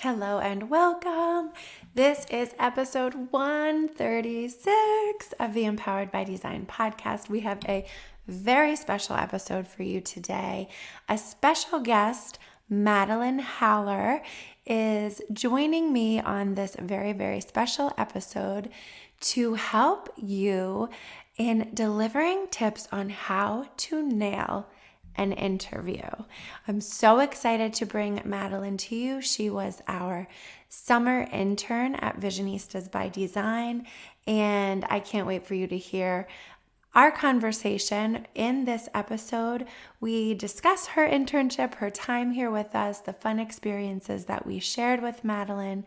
Hello and welcome. This is episode 136 of the Empowered by Design podcast. We have a very special episode for you today. A special guest, Madeline Haller, is joining me on this very, very special episode to help you in delivering tips on how to nail an interview. I'm so excited to bring Madeline to you. She was our summer intern at Visionistas by Design, and I can't wait for you to hear our conversation. In this episode, we discuss her internship, her time here with us, the fun experiences that we shared with Madeline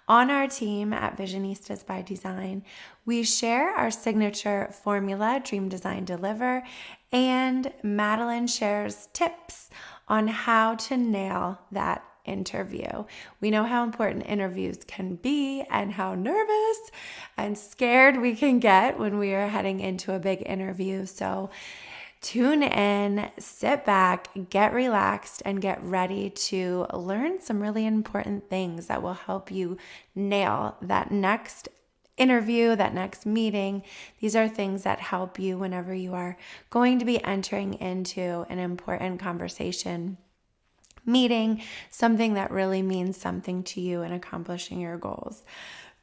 on our team at Visionistas by Design. We share our signature formula, Dream, Design, Deliver, and Madeline shares tips on how to nail that interview. We know how important interviews can be and how nervous and scared we can get when we are heading into a big interview. So tune in, sit back, get relaxed, and get ready to learn some really important things that will help you nail that next interview, that next meeting. These are things that help you whenever you are going to be entering into an important conversation, meeting, something that really means something to you in accomplishing your goals.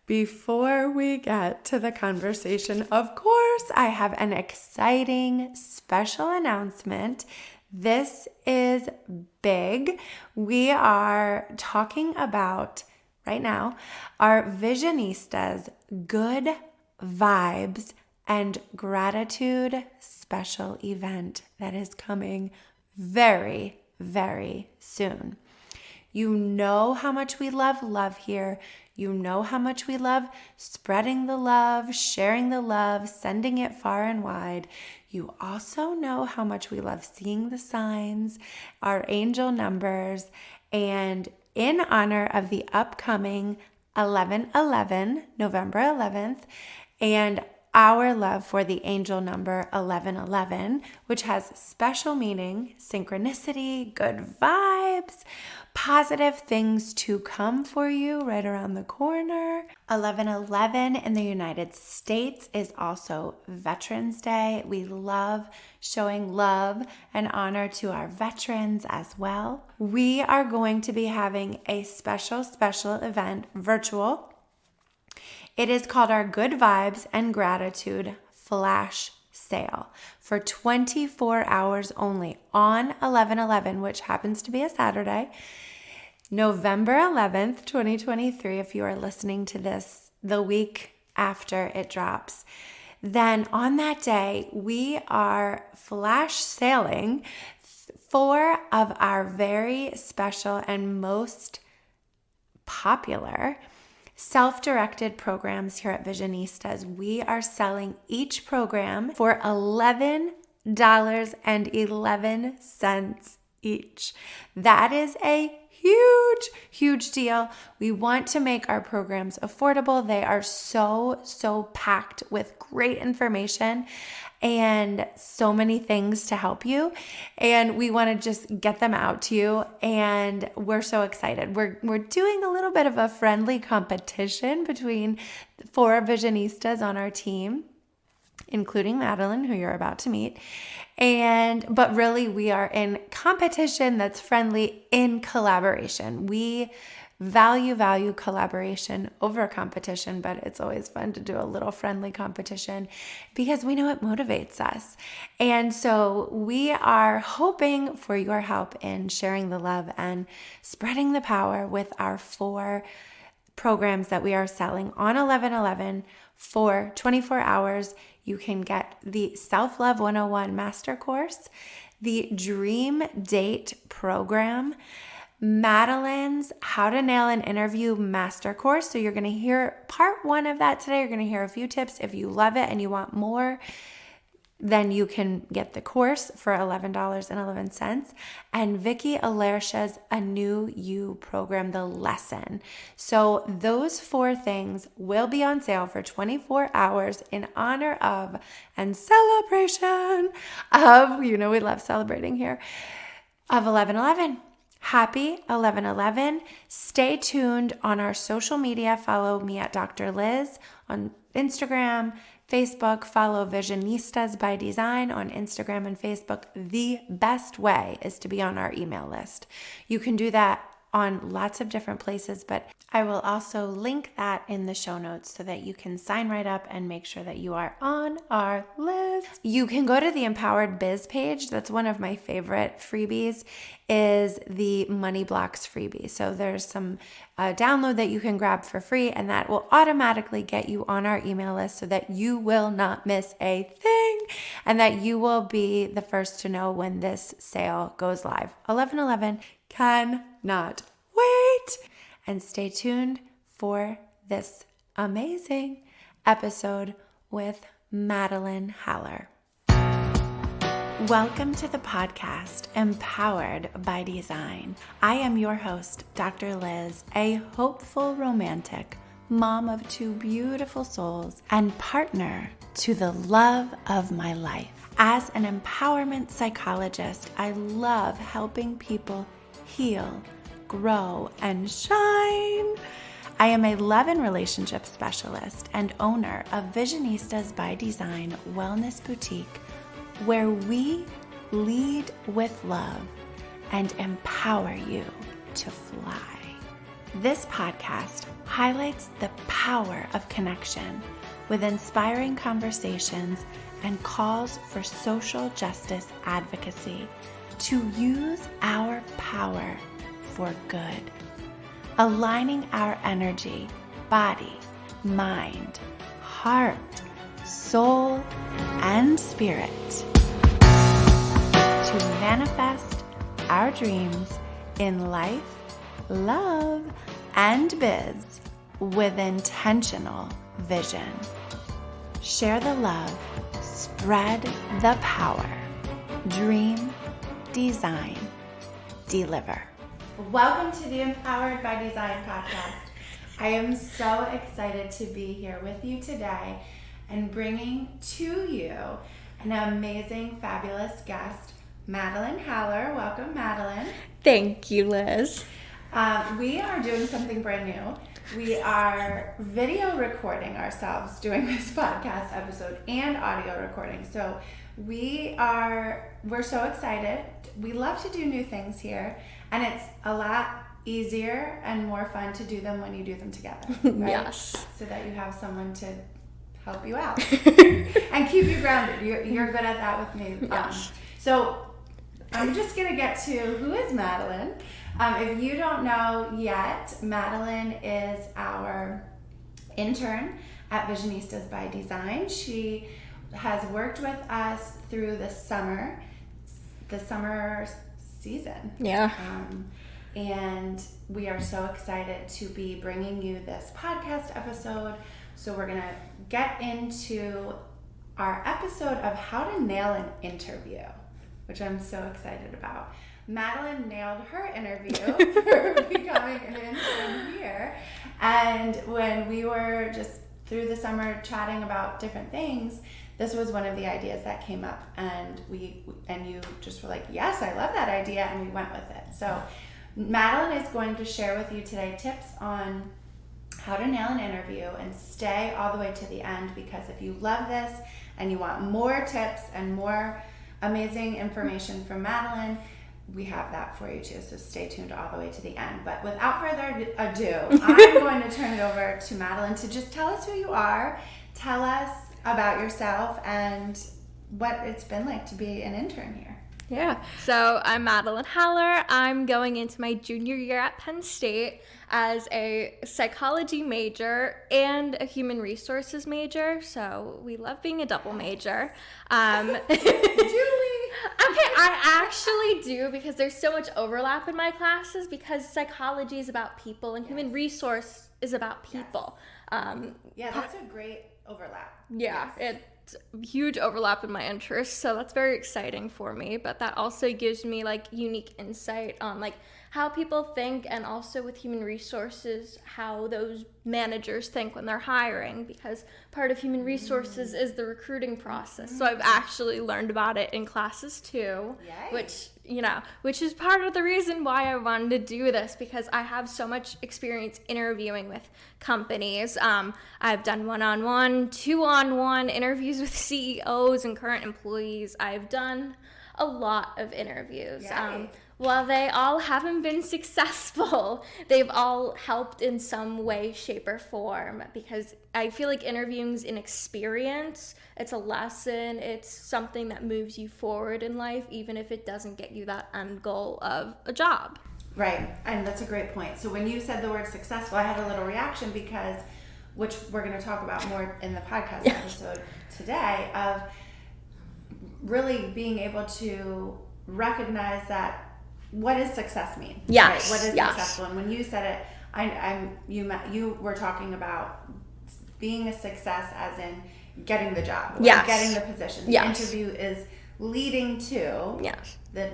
Before we get to the conversation, of course, I have an exciting special announcement. This is big. We are talking about right now our Visionistas Good Vibes and Gratitude special event that is coming very, very soon. You know how much we love here. You know how much we love spreading the love, sharing the love, sending it far and wide. You also know how much we love seeing the signs, our angel numbers, and in honor of the upcoming 11/11, November 11th, and our love for the angel number 1111, which has special meaning, synchronicity, good vibes, positive things to come for you right around the corner. 1111 in the United States is also Veterans Day. We love showing love and honor to our veterans as well. We are going to be having a special event, virtual. It is called our Good Vibes and Gratitude Flash Sale for 24 hours only on 11/11, which happens to be a Saturday, November 11th, 2023. If you are listening to this the week after it drops, then on that day, we are flash sailing 4 of our very special and most popular self-directed programs here at Visionistas. We are selling each program for $11.11 each. That is a huge deal. We want to make our programs affordable. They are so packed with great information and so many things to help you. And we want to just get them out to you. And we're so excited. We're doing a little bit of a friendly competition between 4 Visionistas on our team, including Madeline, who you're about to meet. But really we are in competition that's friendly in collaboration. We value collaboration over competition, but it's always fun to do a little friendly competition because we know it motivates us. And so we are hoping for your help in sharing the love and spreading the power with our 4 programs that we are selling on 11/11 for 24 hours. You can get the Self-Love 101 Master Course, the Dream Date Program, Madeline's How to Nail an Interview Master Course. So you're going to hear part 1 of that today. You're going to hear a few tips. If you love it and you want more, then you can get the course for $11.11. And Vicki Alercia's A New You program, the lesson. So those 4 things will be on sale for 24 hours in honor of and celebration of, we love celebrating here, of 11/11. Happy 11/11. Stay tuned on our social media. Follow me at Dr. Liz on Instagram, Facebook. Follow Visionistas by Design on Instagram and Facebook. The best way is to be on our email list. You can do that on lots of different places, but I will also link that in the show notes so that you can sign right up and make sure that you are on our list. You can go to the Empowered Biz page. That's one of my favorite freebies, is the Money Blocks freebie. So there's some download that you can grab for free, and that will automatically get you on our email list so that you will not miss a thing and that you will be the first to know when this sale goes live. 11/11 cannot wait. And stay tuned for this amazing episode with Madeline Haller. Welcome to the podcast, Empowered by Design. I am your host, Dr. Liz, a hopeful romantic, mom of 2 beautiful souls, and partner to the love of my life. As an empowerment psychologist, I love helping people heal, grow, and shine. I am a love and relationship specialist and owner of Visionistas by Design Wellness Boutique, where we lead with love and empower you to fly. This podcast highlights the power of connection with inspiring conversations and calls for social justice advocacy to use our power for good, aligning our energy, body, mind, heart, soul, and spirit to manifest our dreams in life, love, and biz with intentional vision. Share the love, spread the power, dream, design, deliver. Welcome to the Empowered by Design podcast. I am so excited to be here with you today and bringing to you an amazing, fabulous guest, Madeline Haller. Welcome, Madeline. Thank you, Liz. We are doing something brand new. We are video recording ourselves doing this podcast episode and audio recording. So we're so excited. We love to do new things here, and it's a lot easier and more fun to do them when you do them together, right? Yes. So that you have someone to help you out and keep you grounded. You're good at that with me. Yes. So I'm just going to get to who is Madeline. If you don't know yet, Madeline is our intern at Visionistas by Design. She has worked with us through the summer season. Yeah. And we are so excited to be bringing you this podcast episode. So we're going to get into our episode of how to nail an interview, which I'm so excited about. Madeline nailed her interview for becoming an intern here. And when we were just through the summer chatting about different things, this was one of the ideas that came up, and you just were like, yes, I love that idea, and we went with it. So Madeline is going to share with you today tips on how to nail an interview, and stay all the way to the end, because if you love this and you want more tips and more amazing information from Madeline, we have that for you too. So stay tuned all the way to the end. But without further ado, I'm going to turn it over to Madeline to just tell us who you are, tell us about yourself, and what it's been like to be an intern here. Yeah. So I'm Madeline Haller. I'm going into my junior year at Penn State as a psychology major and a human resources major. So we love being a double major. Do we? Okay, I actually do, because there's so much overlap in my classes, because psychology is about people and human resource is about people. Yeah, that's a great overlap. Yeah, Yes. it's huge overlap in my interests, so that's very exciting for me. But that also gives me like unique insight on like how people think, and also with human resources, how those managers think when they're hiring, because part of human resources is the recruiting process. So I've actually learned about it in classes too, which is part of the reason why I wanted to do this, because I have so much experience interviewing with companies. I've done one-on-one, two-on-one interviews with CEOs and current employees. I've done a lot of interviews. While they all haven't been successful, they've all helped in some way, shape, or form, because I feel like interviewing's an experience. It's a lesson. It's something that moves you forward in life, even if it doesn't get you that end goal of a job. Right, and that's a great point. So when you said the word successful, I had a little reaction because, which we're going to talk about more in the podcast episode today, of really being able to recognize that what does success mean? Yes. Right? What is successful? And when you said it, you were talking about being a success as in getting the job, getting the position. The interview is leading to the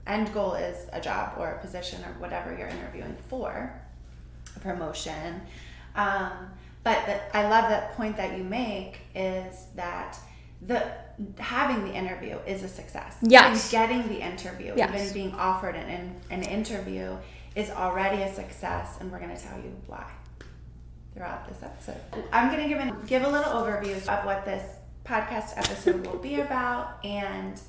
end goal is a job or a position or whatever you're interviewing for, a promotion. But I love that point that you make is that having the interview is a success. Yes. Even getting the interview, even being offered an interview is already a success, and we're going to tell you why throughout this episode. I'm going to give a little overview of what this podcast episode will be about, and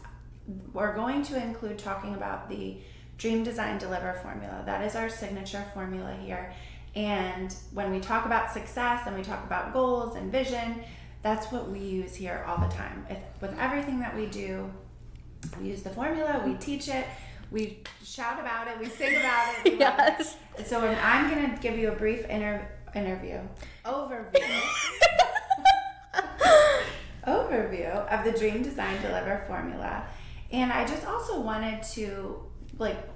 we're going to include talking about the Dream, Design, Deliver formula. That is our signature formula here. And when we talk about success and we talk about goals and vision, that's what we use here all the time. With everything that we do, we use the formula, we teach it, we shout about it, we sing about it. Yes. So I'm going to give you a brief overview of the Dream, Design, Deliver formula. And I just also wanted to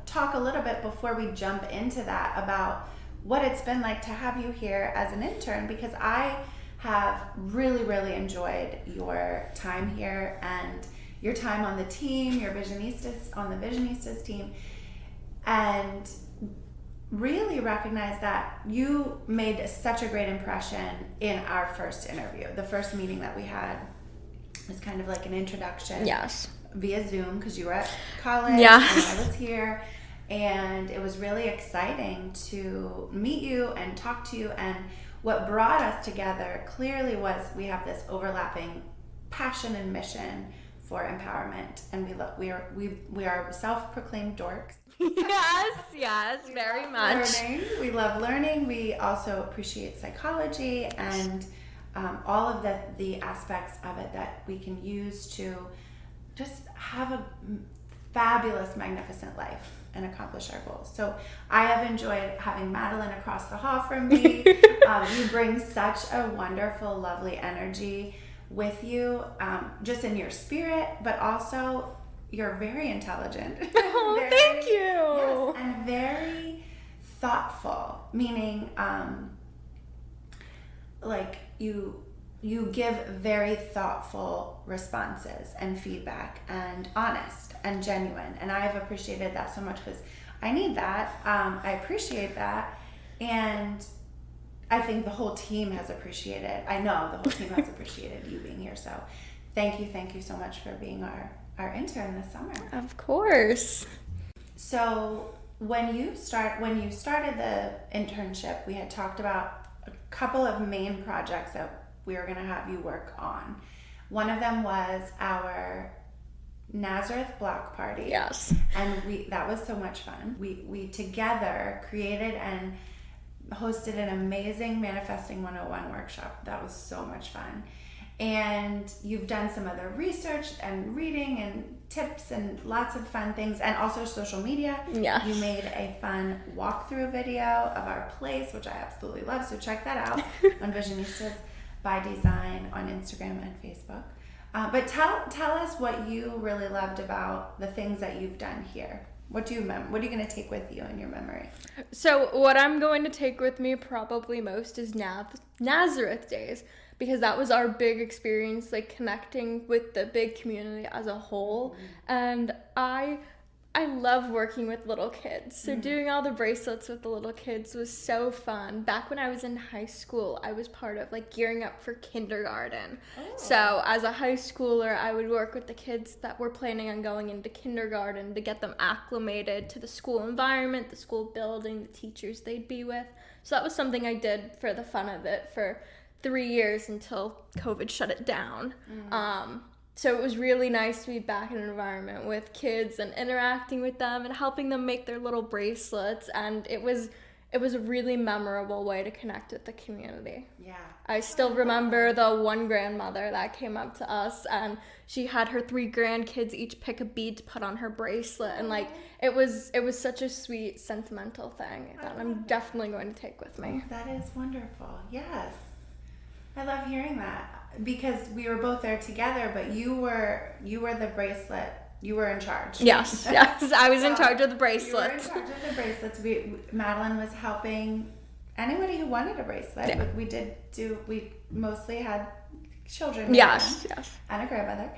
talk a little bit before we jump into that about what it's been like to have you here as an intern, because I have really, really enjoyed your time here and your time on the team, your on the Visionistas team, and really recognize that you made such a great impression in our first interview. The first meeting that we had was kind of like an introduction. Yes. Via Zoom, because you were at college and I was here, and it was really exciting to meet you and talk to you. And what brought us together clearly was we have this overlapping passion and mission for empowerment, and we are self-proclaimed dorks. Yes, very much. We love learning. We also appreciate psychology and all of the aspects of it that we can use to just have a fabulous, magnificent life and accomplish our goals. So I have enjoyed having Madeline across the hall from me. You bring such a wonderful, lovely energy with you, just in your spirit, but also you're very intelligent. Oh, thank you. Yes, and very thoughtful, meaning you give very thoughtful responses and feedback, and honest and genuine. And I've appreciated that so much because I need that. I appreciate that. And I think the whole team has appreciated. I know the whole team has appreciated you being here. So thank you so much for being our intern this summer. Of course. So when you started the internship, we had talked about a couple of main projects that we were going to have you work on. One of them was our Nazareth block party. Yes. And that was so much fun. We together created and hosted an amazing Manifesting 101 workshop. That was so much fun. And you've done some other research and reading and tips and lots of fun things, and also social media. Yes. You made a fun walkthrough video of our place, which I absolutely love. So check that out on Visionistas by Design on Instagram and Facebook. But tell us what you really loved about the things that you've done here. What are you going to take with you in your memory? So what I'm going to take with me probably most is Nazareth days, because that was our big experience, connecting with the big community as a whole. Mm-hmm. And I I love working with little kids. So doing all the bracelets with the little kids was so fun. Back when I was in high school, I was part of like gearing up for kindergarten. Oh. So as a high schooler, I would work with the kids that were planning on going into kindergarten to get them acclimated to the school environment, the school building, the teachers they'd be with. So that was something I did for the fun of it for 3 years until COVID shut it down. So it was really nice to be back in an environment with kids and interacting with them and helping them make their little bracelets. And it was a really memorable way to connect with the community. Yeah. I still remember the one grandmother that came up to us, and she had her 3 grandkids each pick a bead to put on her bracelet. And like, it was such a sweet, sentimental thing that I'm definitely going to take with me. That is wonderful. Yes. I love hearing that. Because we were both there together, but you were the bracelet. You were in charge. Yes. I was in charge of the bracelets. You were in charge of the bracelets. Madeline was helping anybody who wanted a bracelet. Yeah. We mostly had children. Yes. And a grandmother.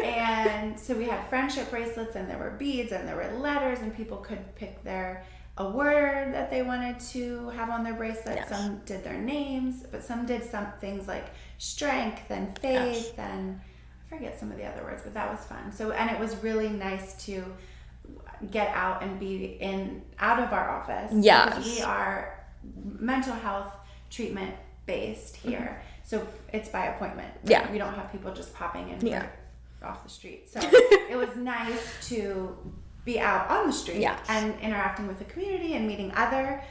And so we had friendship bracelets, and there were beads, and there were letters, and people could pick a word that they wanted to have on their bracelet. Yes. Some did their names, but some did some things like strength and faith, and I forget some of the other words, but that was fun. So, and it was really nice to get out and be out of our office. Yes. Because we are mental health treatment based here. So it's by appointment. Yeah. We don't have people just popping in off the street. So it was nice to be out on the street and interacting with the community and meeting other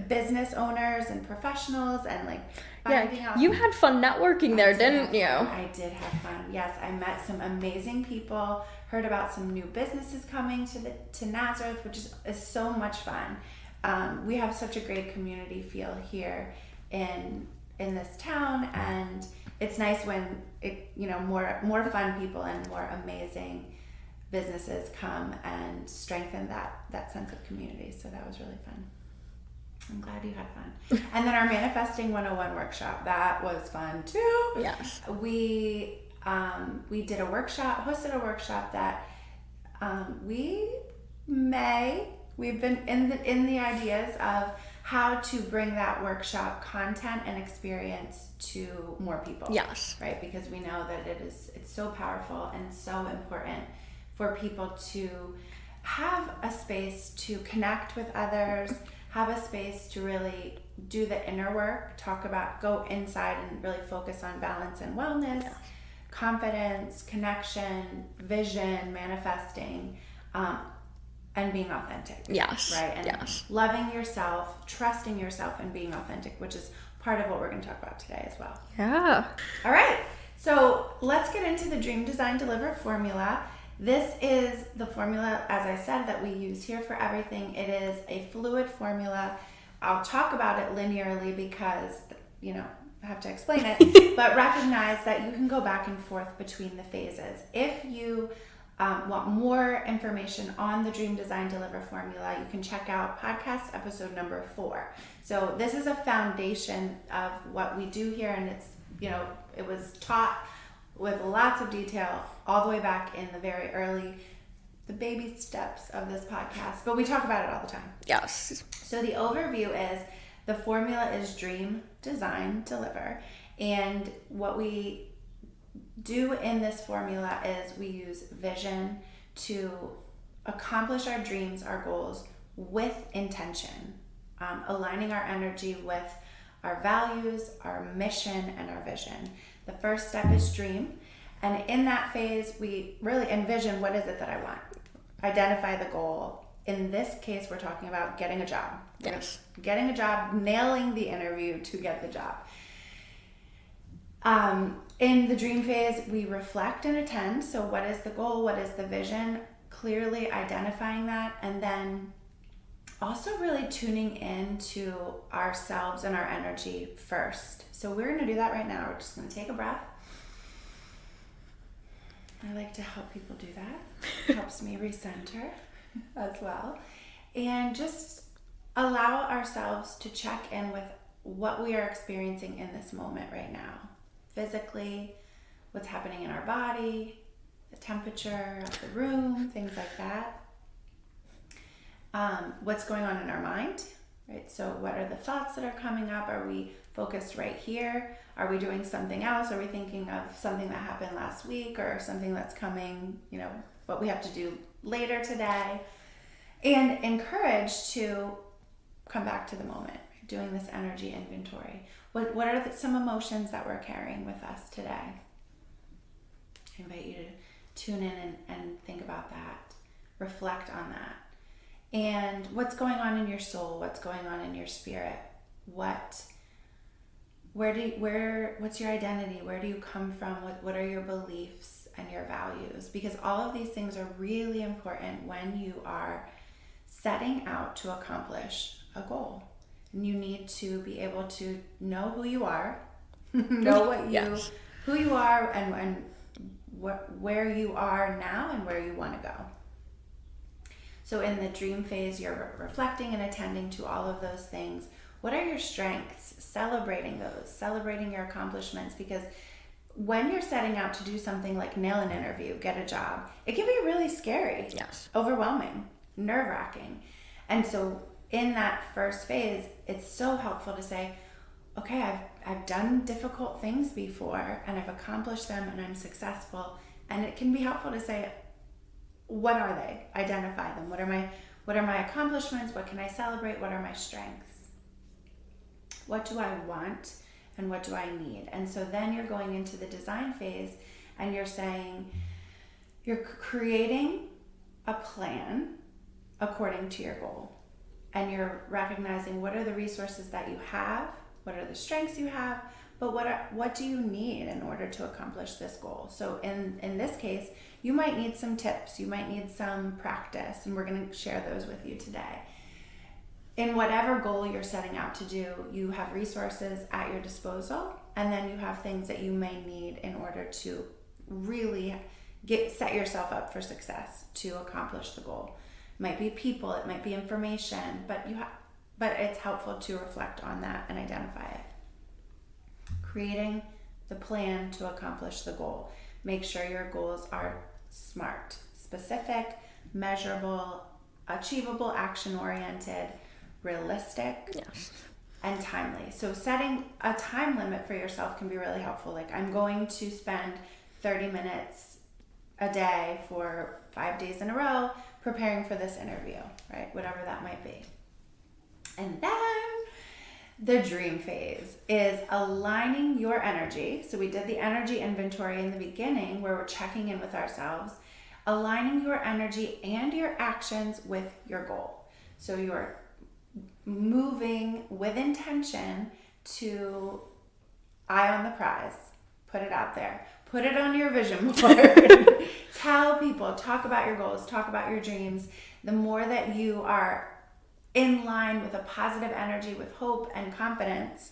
business owners and professionals and like finding out. You had fun networking there, didn't you? I did have fun. Yes, I met some amazing people, heard about some new businesses coming to Nazareth, which is so much fun. We have such a great community feel here in this town, and it's nice when more fun people and more amazing businesses come and strengthen that sense of community. So that was really fun. I'm glad you had fun. And then our Manifesting 101 workshop, that was fun too. Yes. We did hosted a workshop that we've been in the ideas of how to bring that workshop content and experience to more people. Yes. Right? Because we know that it's so powerful and so important for people to have a space to connect with others, have a space to really do the inner work, go inside and really focus on balance and wellness, confidence, connection, vision, manifesting, and being authentic. Yes. Right? And loving yourself, trusting yourself, and being authentic, which is part of what we're going to talk about today as well. Yeah. All right. So let's get into the Dream Design Deliver formula. This is the formula, as I said, that we use here for everything. It is a fluid formula. I'll talk about it linearly because, I have to explain it, but recognize that you can go back and forth between the phases. If you want more information on the Dream Design Deliver formula, you can check out podcast episode number 4. So this is a foundation of what we do here, and it's, it was taught with lots of detail all the way back in the very early, the baby steps of this podcast. But we talk about it all the time. Yes. So the overview is the formula is Dream, Design, Deliver. And what we do in this formula is we use vision to accomplish our dreams, our goals with intention, aligning our energy with our values, our mission, and our vision. The first step is dream. And in that phase, we really envision, what is it that I want? Identify the goal. In this case, we're talking about getting a job. Yes. Getting a job, nailing the interview to get the job. In the dream phase, we reflect and attend. So what is the goal? What is the vision? Clearly identifying that, and then also really tuning in to ourselves and our energy first. So we're going to do that right now. We're just going to take a breath. I like to help people do that. It helps me recenter as well. And just allow ourselves to check in with what we are experiencing in this moment right now. Physically, what's happening in our body, the temperature of the room, things like that. what's going on in our mind, right? So what are the thoughts that are coming up? Are we focused right here? Are we doing something else? Are we thinking of something that happened last week or something that's coming, what we have to do later today? And encouraged to come back to the moment, doing this energy inventory. What are some emotions that we're carrying with us today? I invite you to tune in and think about that. Reflect on that. And what's going on in your soul? What's going on in your spirit? What's your identity? Where do you come from? What are your beliefs and your values? Because all of these things are really important when you are setting out to accomplish a goal. And you need to be able to know who you are, know who you are, and where you are now and where you want to go. So in the dream phase, you're reflecting and attending to all of those things. What are your strengths? Celebrating those, celebrating your accomplishments, because when you're setting out to do something like nail an interview, get a job, it can be really scary, overwhelming, nerve-wracking. And so in that first phase, it's so helpful to say, okay, I've done difficult things before and I've accomplished them and I'm successful. And it can be helpful to say, what are they? Identify them. What are my accomplishments? What can I celebrate? What are my strengths? What do I want and what do I need? And so then you're going into the design phase and you're saying, you're creating a plan according to your goal. And you're recognizing what are the resources that you have, what are the strengths you have, but what do you need in order to accomplish this goal? So in this case, you might need some tips, you might need some practice, and we're going to share those with you today. In whatever goal you're setting out to do, you have resources at your disposal, and then you have things that you may need in order to really set yourself up for success to accomplish the goal. It might be people, it might be information, but it's helpful to reflect on that and identify it. Creating the plan to accomplish the goal. Make sure your goals are SMART, specific, measurable, achievable, action-oriented, realistic, and timely. So setting a time limit for yourself can be really helpful. Like, I'm going to spend 30 minutes a day for 5 days in a row preparing for this interview, right? Whatever that might be. And then the dream phase is aligning your energy. So we did the energy inventory in the beginning where we're checking in with ourselves, aligning your energy and your actions with your goal. So you're moving with intention to eye on the prize. Put it out there. Put it on your vision board. Tell people, talk about your goals, talk about your dreams. The more that you are in line with a positive energy, with hope and confidence,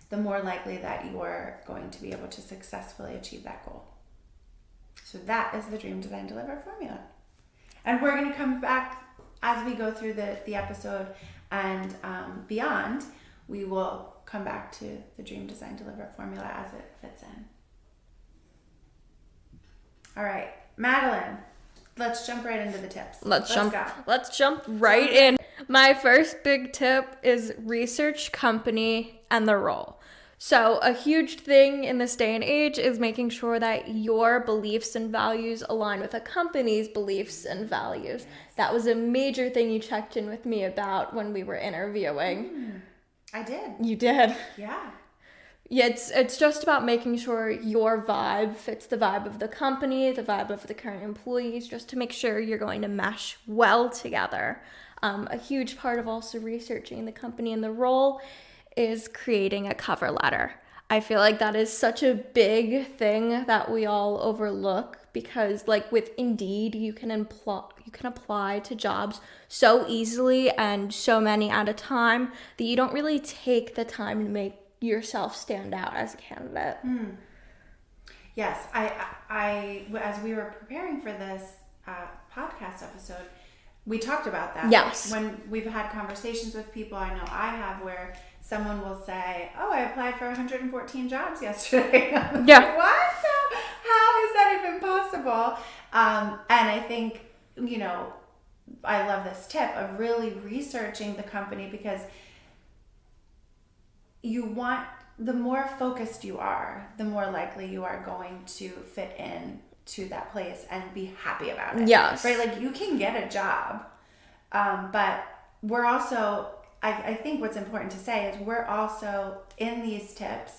the more likely that you are going to be able to successfully achieve that goal. So that is the Dream Design Deliver formula. And we're going to come back as we go through the episode and beyond. We will come back to the Dream Design Deliver formula as it fits in. All right, Madeline, let's jump right into the tips. Let's jump right in. My first big tip is research company and the role. So a huge thing in this day and age is making sure that your beliefs and values align with a company's beliefs and values. That was a major thing you checked in with me about when we were interviewing. I did. You did. Yeah. Yeah, it's just about making sure your vibe fits the vibe of the company, the vibe of the current employees, just to make sure you're going to mesh well together. A huge part of also researching the company and the role is creating a cover letter. I feel like that is such a big thing that we all overlook because, like with Indeed, you can apply to jobs so easily and so many at a time that you don't really take the time to make yourself stand out as a candidate. Yes, I as we were preparing for this podcast episode, we talked about that. Yes. When we've had conversations with people, I know I have, where someone will say, "Oh, I applied for 114 jobs yesterday." Yeah. Like, what? How is that even possible? And I think, I love this tip of really researching the company, because the more focused you are, the more likely you are going to fit in to that place and be happy about it. Yes. Right? Like, you can get a job, but we're also, I think what's important to say is we're also, in these tips,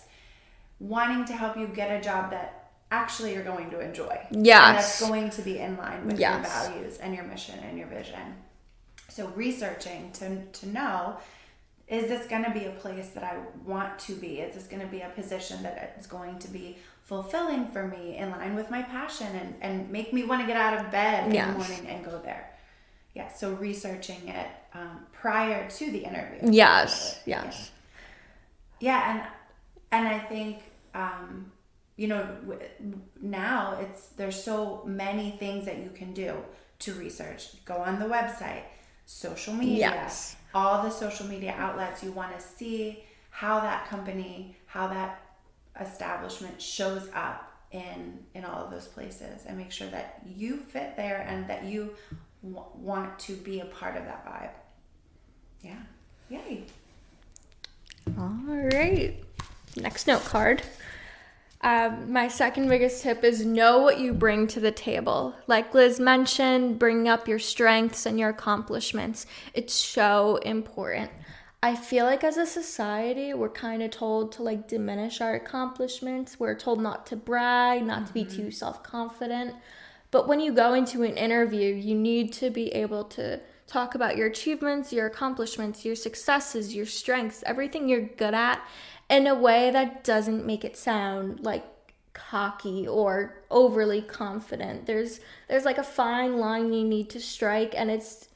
wanting to help you get a job that actually you're going to enjoy. Yes. And that's going to be in line with Yes. your values and your mission and your vision. So researching to know, is this going to be a place that I want to be? Is this going to be a position that is going to be fulfilling for me, in line with my passion, and make me want to get out of bed Yes. in the morning and go there? Yeah, so researching it prior to the interview. Yes, yes. Yeah, and I think, now there's so many things that you can do to research. Go on the website, social media, Yes. all the social media outlets. You want to see how that company, how that establishment shows up in all of those places, and make sure that you fit there and that you want to be a part of that vibe. Yeah. Yay. All right. Next note card. My second biggest tip is know what you bring to the table. Like Liz mentioned, bringing up your strengths and your accomplishments. It's so important. I feel like as a society, we're kind of told to like diminish our accomplishments. We're told not to brag, not to be too self-confident. But when you go into an interview, you need to be able to talk about your achievements, your accomplishments, your successes, your strengths, everything you're good at, in a way that doesn't make it sound like cocky or overly confident. There's like a fine line you need to strike, and it's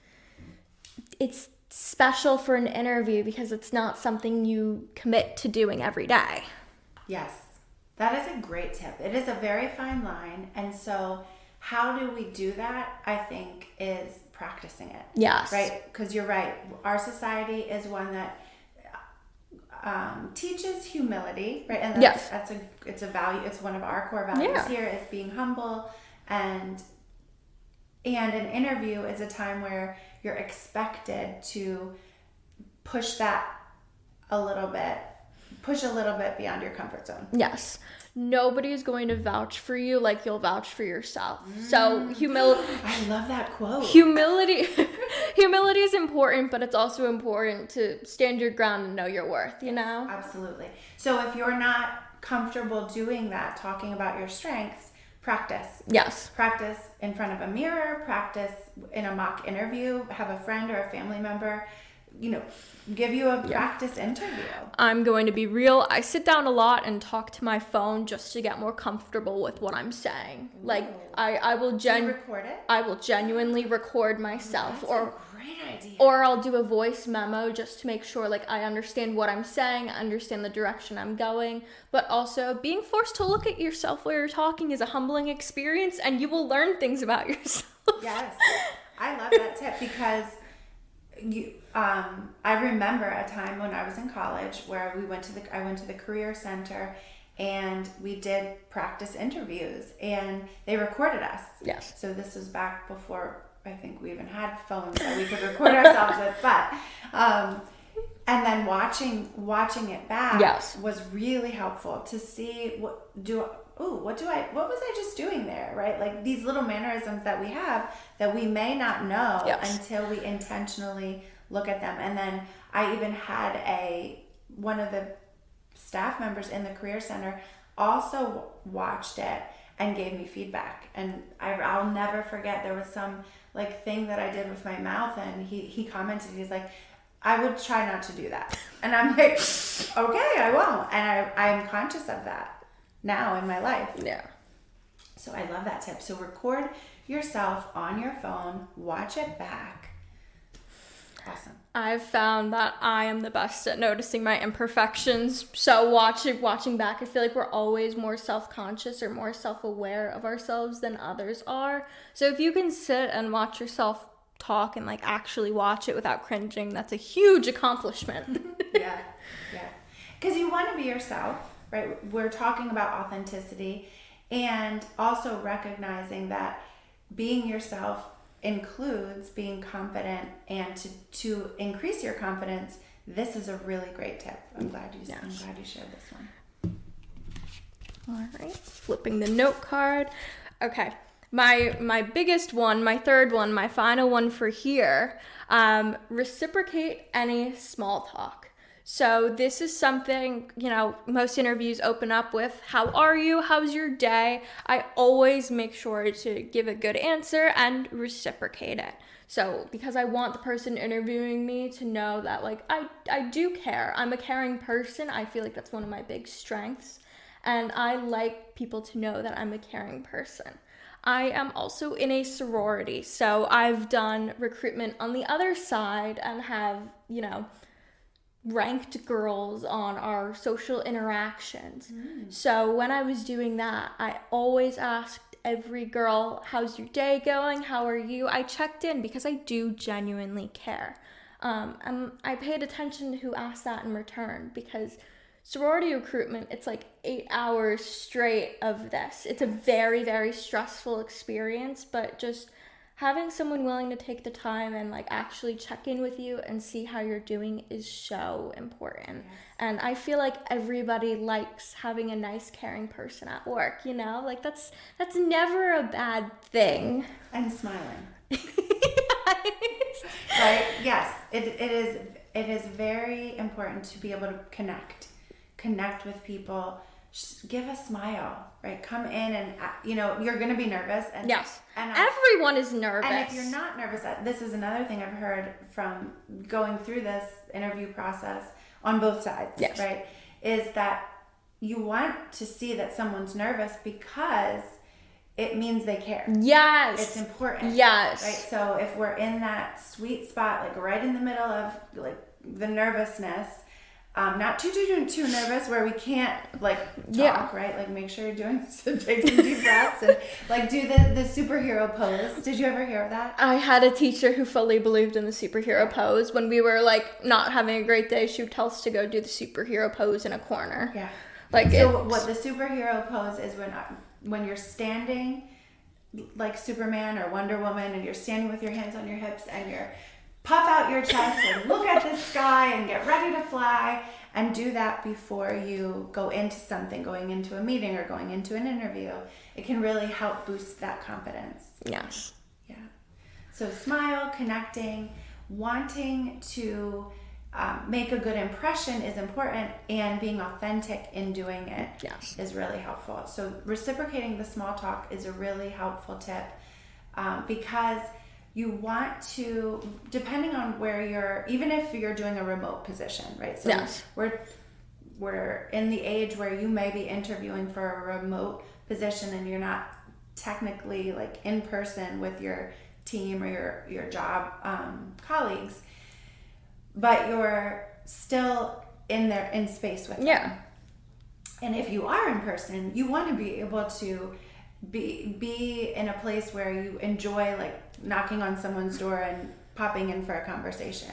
special for an interview because it's not something you commit to doing every day. Yes, that is a great tip. It is a very fine line, and so how do we do that? I think is practicing it. Yes. Right? Because you're right. Our society is one that teaches humility, right? And it's a value. It's one of our core values here, is being humble, and an interview is a time where you're expected to push a little bit beyond your comfort zone. Yes. Nobody's going to vouch for you like you'll vouch for yourself. So I love that quote. Humility is important, but it's also important to stand your ground and know your worth, you know? Absolutely. So if you're not comfortable doing that, talking about your strengths, practice. Yes. Practice in front of a mirror, practice in a mock interview, have a friend or a family member, give you a practice interview. I'm going to be real. I sit down a lot and talk to my phone just to get more comfortable with what I'm saying. Ooh. Like I will record it? I will genuinely record myself. That's a great idea. Or I'll do a voice memo just to make sure like I understand what I'm saying, I understand the direction I'm going. But also being forced to look at yourself while you're talking is a humbling experience, and you will learn things about yourself. Yes. I love that tip, because I remember a time when I was in college where I went to the career center, and we did practice interviews, and they recorded us. Yes. So this was back before I think we even had phones that we could record ourselves with, but and then watching it back was really helpful to see what was I just doing there, right? Like these little mannerisms that we have that we may not know until we intentionally look at them. And then I even had one of the staff members in the Career Center also watched it and gave me feedback. And I'll never forget, there was some like thing that I did with my mouth, and he commented, he's like, I would try not to do that. And I'm like, okay, I won't. And I'm conscious of that now in my life. Yeah. So I love that tip. So record yourself on your phone, watch it back. Awesome. I've found that I am the best at noticing my imperfections. So watching back, I feel like we're always more self-conscious or more self-aware of ourselves than others are. So if you can sit and watch yourself talk and like actually watch it without cringing, that's a huge accomplishment. Yeah. Because you want to be yourself, right? We're talking about authenticity, and also recognizing that being yourself includes being confident, and to increase your confidence, this is a really great tip. I'm glad you shared this one. All right, flipping the note card. Okay, my biggest one, my third one, my final one for here, reciprocate any small talk. So this is something, most interviews open up with, how are you? How's your day? I always make sure to give a good answer and reciprocate it. So because I want the person interviewing me to know that, like, I do care. I'm a caring person. I feel like that's one of my big strengths. And I like people to know that I'm a caring person. I am also in a sorority. So I've done recruitment on the other side and have, ranked girls on our social interactions. So when I was doing that, I always asked every girl, how's your day going? How are you? I checked in because I do genuinely care. And I paid attention to who asked that in return, because sorority recruitment, it's like 8 hours straight of this. It's a very, very stressful experience, but just having someone willing to take the time and like actually check in with you and see how you're doing is so important. Yes. And I feel like everybody likes having a nice, caring person at work, like that's never a bad thing. And smiling. Right? Yes. It is very important to be able to connect with people. Just give a smile, right? Come in and, you're going to be nervous. And, yes. And everyone is nervous. And if you're not nervous, this is another thing I've heard from going through this interview process on both sides, yes. Right? Is that you want to see that someone's nervous because it means they care. Yes. It's important. Yes. Right? So if we're in that sweet spot, like right in the middle of like the nervousness, not too nervous where we can't talk, right? Like make sure you're doing take some deep breaths and like do the superhero pose. Did you ever hear of that? I had a teacher who fully believed in the superhero pose. When we were like not having a great day, she would tell us to go do the superhero pose in a corner. Yeah. So what the superhero pose is when you're standing like Superman or Wonder Woman and you're standing with your hands on your hips and you're puff out your chest and look at the sky and get ready to fly, and do that before you go into something, going into a meeting or going into an interview. It can really help boost that confidence. Yes. Yeah. So smile, connecting, wanting to make a good impression is important, and being authentic in doing it is really helpful. So reciprocating the small talk is a really helpful tip because you want to, depending on where you're, even if you're doing a remote position, right? So yes. We're in the age where you may be interviewing for a remote position and you're not technically like in person with your team or your job colleagues, but you're still in space with them. And if you are in person, you want to be able to be in a place where you enjoy like knocking on someone's door and popping in for a conversation.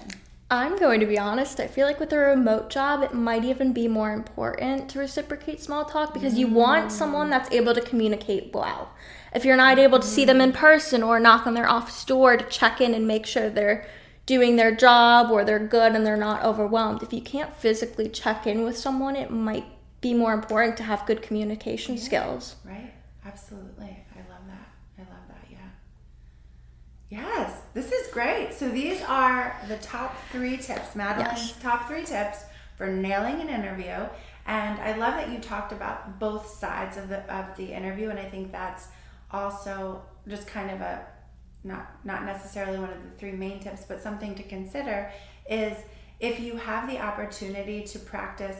I'm going to be honest, I feel like with a remote job, it might even be more important to reciprocate small talk because you want someone that's able to communicate well. If you're not able to see them in person or knock on their office door to check in and make sure they're doing their job or they're good and they're not overwhelmed, if you can't physically check in with someone, it might be more important to have good communication skills. Right. Absolutely. I love that. Yeah. Yes. This is great. So these are the top 3 tips, Madeline's top 3 tips for nailing an interview. And I love that you talked about both sides of the interview. And I think that's also just kind of a, not necessarily one of the 3 main tips, but something to consider is if you have the opportunity to practice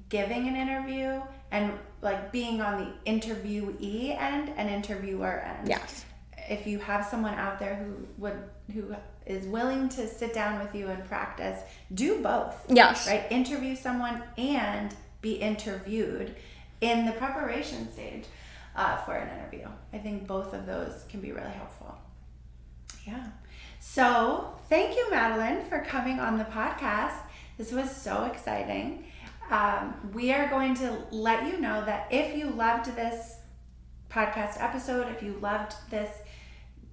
giving an interview and like being on the interviewee end and interviewer end. Yes. If you have someone out there who is willing to sit down with you and practice, do both. Yes. Right? Interview someone and be interviewed in the preparation stage for an interview. I think both of those can be really helpful. Yeah. So thank you, Madeline, for coming on the podcast. This was so exciting. We are going to let you know that if you loved this podcast episode, if you loved this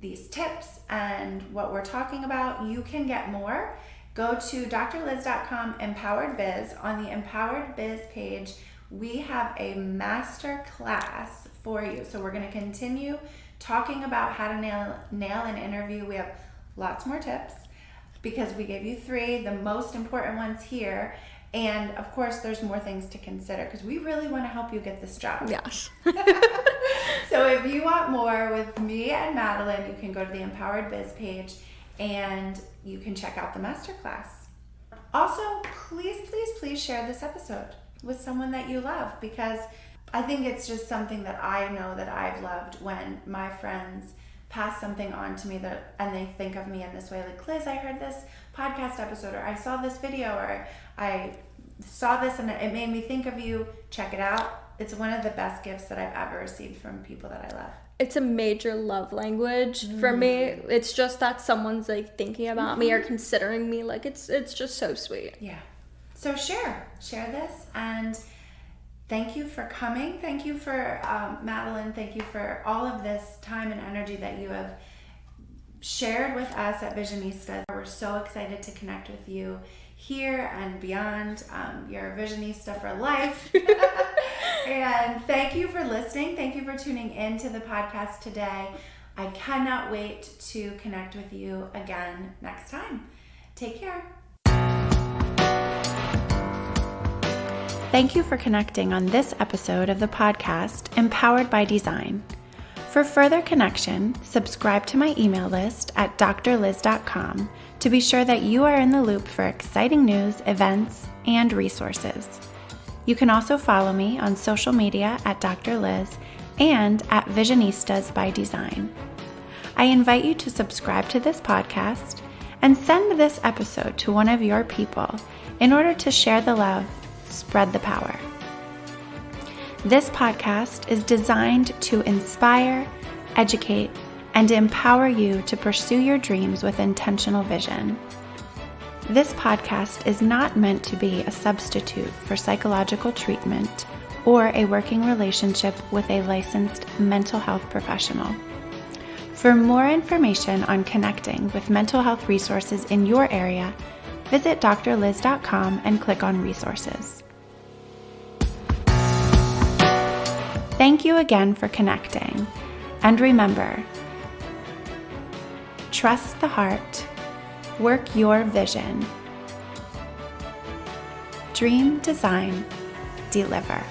these tips and what we're talking about, you can get more. Go to drliz.com Empowered Biz. On the Empowered Biz page, we have a master class for you. So we're going to continue talking about how to nail an interview. We have lots more tips because we gave you 3, the most important ones here. And of course, there's more things to consider because we really want to help you get this job. Yes. So if you want more with me and Madeline, you can go to the Empowered Biz page and you can check out the masterclass. Also, please share this episode with someone that you love, because I think it's just something that I know that I've loved when my friends pass something on to me and they think of me in this way, like, Liz, I heard this podcast episode, or I saw this video, or I saw this and it made me think of you. Check it out. It's one of the best gifts that I've ever received from people that I love. It's a major love language for me. It's just that someone's like thinking about me or considering me. Like it's just so sweet. Yeah. So share this, and thank you for coming. Thank you for Madeline. Thank you for all of this time and energy that you have shared with us at Visionistas. We're so excited to connect with you here and beyond. You're a Visionista for life. And thank you for listening. Thank you for tuning in to the podcast today. I cannot wait to connect with you again next time. Take care. Thank you for connecting on this episode of the podcast, Empowered by Design. For further connection, subscribe to my email list at drliz.com to be sure that you are in the loop for exciting news, events, and resources. You can also follow me on social media at Dr. Liz and at Visionistas by Design. I invite you to subscribe to this podcast and send this episode to one of your people in order to share the love, spread the power. This podcast is designed to inspire, educate, and empower you to pursue your dreams with intentional vision. This podcast is not meant to be a substitute for psychological treatment or a working relationship with a licensed mental health professional. For more information on connecting with mental health resources in your area, visit drliz.com and click on resources. Thank you again for connecting, and remember, trust the heart, work your vision, dream, design, deliver.